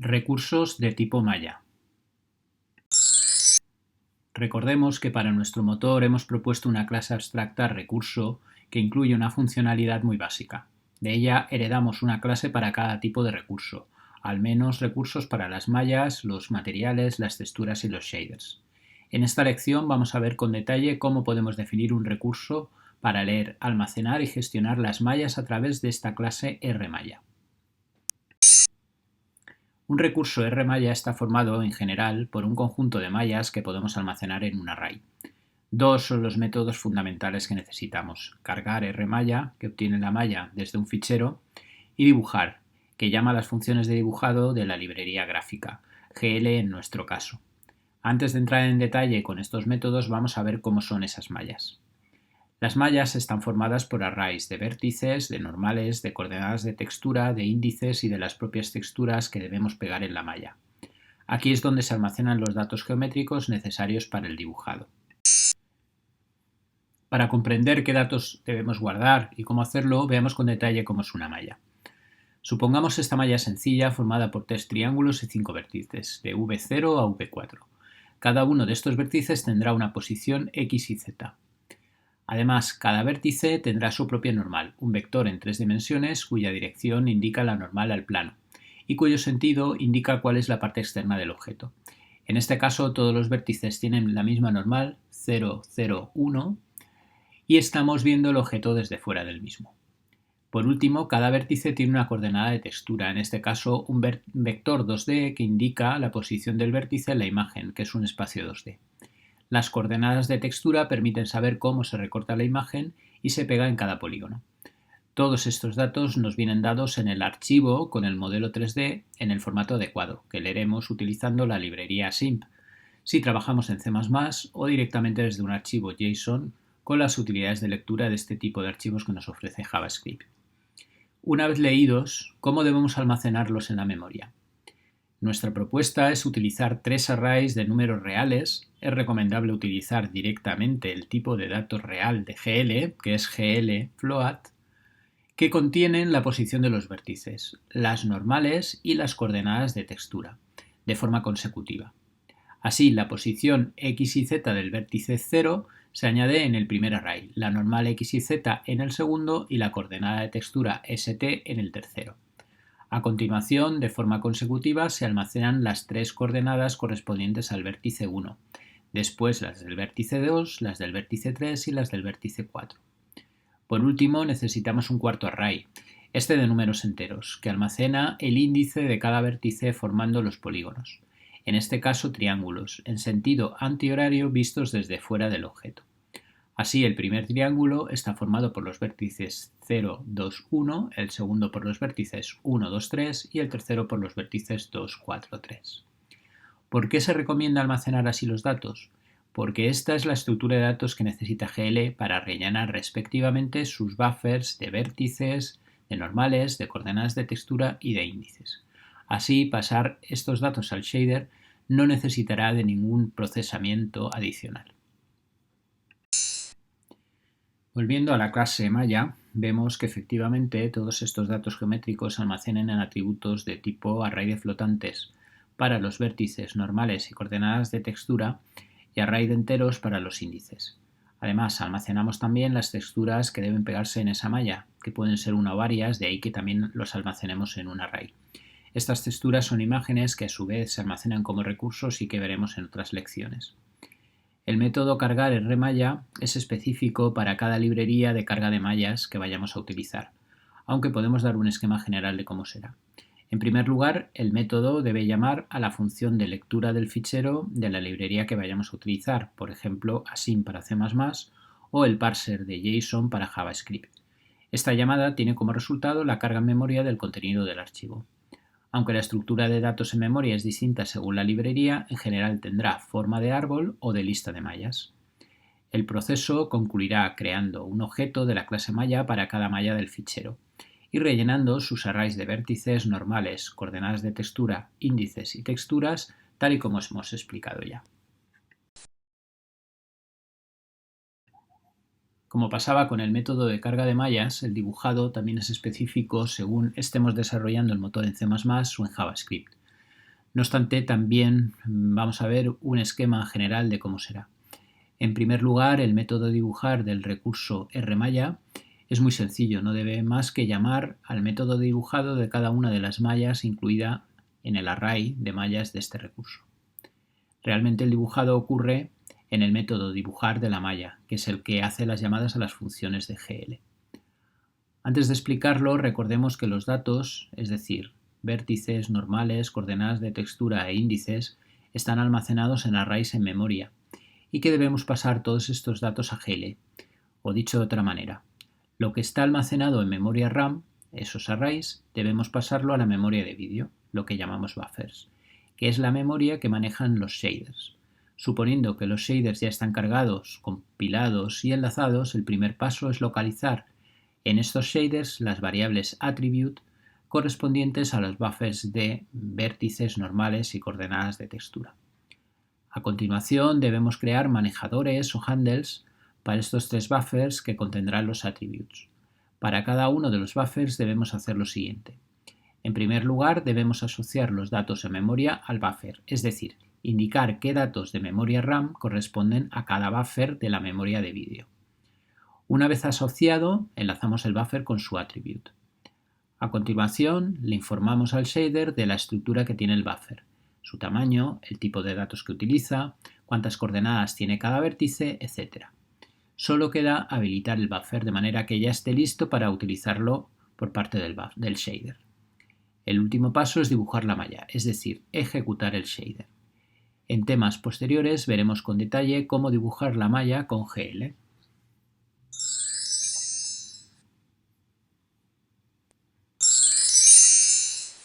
Recursos de tipo malla. Recordemos que para nuestro motor hemos propuesto una clase abstracta recurso que incluye una funcionalidad muy básica. De ella heredamos una clase para cada tipo de recurso, al menos recursos para las mallas, los materiales, las texturas y los shaders. En esta lección vamos a ver con detalle cómo podemos definir un recurso para leer, almacenar y gestionar las mallas a través de esta clase RMalla. Un recurso RMalla está formado, en general, por un conjunto de mallas que podemos almacenar en un array. Dos son los métodos fundamentales que necesitamos: cargar RMalla, que obtiene la malla desde un fichero, y dibujar, que llama a las funciones de dibujado de la librería gráfica, GL en nuestro caso. Antes de entrar en detalle con estos métodos, vamos a ver cómo son esas mallas. Las mallas están formadas por arrays de vértices, de normales, de coordenadas de textura, de índices y de las propias texturas que debemos pegar en la malla. Aquí es donde se almacenan los datos geométricos necesarios para el dibujado. Para comprender qué datos debemos guardar y cómo hacerlo, veamos con detalle cómo es una malla. Supongamos esta malla sencilla formada por 3 triángulos y 5 vértices, de V0 a V4. Cada uno de estos vértices tendrá una posición X y Z. Además, cada vértice tendrá su propia normal, un vector en 3 dimensiones cuya dirección indica la normal al plano y cuyo sentido indica cuál es la parte externa del objeto. En este caso, todos los vértices tienen la misma normal, 0, 0, 1, y estamos viendo el objeto desde fuera del mismo. Por último, cada vértice tiene una coordenada de textura, en este caso un vector 2D que indica la posición del vértice en la imagen, que es un espacio 2D. Las coordenadas de textura permiten saber cómo se recorta la imagen y se pega en cada polígono. Todos estos datos nos vienen dados en el archivo con el modelo 3D en el formato adecuado, que leeremos utilizando la librería SIMP, si trabajamos en C++ o directamente desde un archivo JSON con las utilidades de lectura de este tipo de archivos que nos ofrece JavaScript. Una vez leídos, ¿cómo debemos almacenarlos en la memoria? Nuestra propuesta es utilizar 3 arrays de números reales. Es recomendable utilizar directamente el tipo de datos real de GL, que es GL float, que contienen la posición de los vértices, las normales y las coordenadas de textura, de forma consecutiva. Así, la posición X y Z del vértice 0 se añade en el primer array, la normal X y Z en el segundo y la coordenada de textura ST en el tercero. A continuación, de forma consecutiva, se almacenan las 3 coordenadas correspondientes al vértice 1, después las del vértice 2, las del vértice 3 y las del vértice 4. Por último, necesitamos un cuarto array, este de números enteros, que almacena el índice de cada vértice formando los polígonos, en este caso triángulos, en sentido antihorario vistos desde fuera del objeto. Así, el primer triángulo está formado por los vértices 0, 2, 1, el segundo por los vértices 1, 2, 3 y el tercero por los vértices 2, 4, 3. ¿Por qué se recomienda almacenar así los datos? Porque esta es la estructura de datos que necesita GL para rellenar respectivamente sus buffers de vértices, de normales, de coordenadas de textura y de índices. Así, pasar estos datos al shader no necesitará de ningún procesamiento adicional. Volviendo a la clase malla, vemos que efectivamente todos estos datos geométricos se almacenan en atributos de tipo array de flotantes para los vértices normales y coordenadas de textura y array de enteros para los índices. Además, almacenamos también las texturas que deben pegarse en esa malla, que pueden ser una o varias, de ahí que también los almacenemos en un array. Estas texturas son imágenes que a su vez se almacenan como recursos y que veremos en otras lecciones. El método cargar RMalla es específico para cada librería de carga de mallas que vayamos a utilizar, aunque podemos dar un esquema general de cómo será. En primer lugar, el método debe llamar a la función de lectura del fichero de la librería que vayamos a utilizar, por ejemplo, async para C++ o el parser de JSON para JavaScript. Esta llamada tiene como resultado la carga en memoria del contenido del archivo. Aunque la estructura de datos en memoria es distinta según la librería, en general tendrá forma de árbol o de lista de mallas. El proceso concluirá creando un objeto de la clase malla para cada malla del fichero y rellenando sus arrays de vértices normales, coordenadas de textura, índices y texturas, tal y como hemos explicado ya. Como pasaba con el método de carga de mallas, el dibujado también es específico según estemos desarrollando el motor en C++ o en JavaScript. No obstante, también vamos a ver un esquema general de cómo será. En primer lugar, el método dibujar del recurso rmalla es muy sencillo, no debe más que llamar al método dibujado de cada una de las mallas incluida en el array de mallas de este recurso. Realmente el dibujado ocurre en el método dibujar de la malla, que es el que hace las llamadas a las funciones de GL. Antes de explicarlo, recordemos que los datos, es decir, vértices, normales, coordenadas de textura e índices, están almacenados en arrays en memoria y que debemos pasar todos estos datos a GL, o dicho de otra manera, lo que está almacenado en memoria RAM, esos arrays, debemos pasarlo a la memoria de vídeo, lo que llamamos buffers, que es la memoria que manejan los shaders. Suponiendo que los shaders ya están cargados, compilados y enlazados, el primer paso es localizar en estos shaders las variables attribute correspondientes a los buffers de vértices normales y coordenadas de textura. A continuación debemos crear manejadores o handles para estos tres buffers que contendrán los attributes. Para cada uno de los buffers debemos hacer lo siguiente. En primer lugar, debemos asociar los datos en memoria al buffer, es decir, indicar qué datos de memoria RAM corresponden a cada buffer de la memoria de vídeo. Una vez asociado, enlazamos el buffer con su attribute. A continuación, le informamos al shader de la estructura que tiene el buffer, su tamaño, el tipo de datos que utiliza, cuántas coordenadas tiene cada vértice, etc. Solo queda habilitar el buffer de manera que ya esté listo para utilizarlo por parte del shader. El último paso es dibujar la malla, es decir, ejecutar el shader. En temas posteriores veremos con detalle cómo dibujar la malla con GL.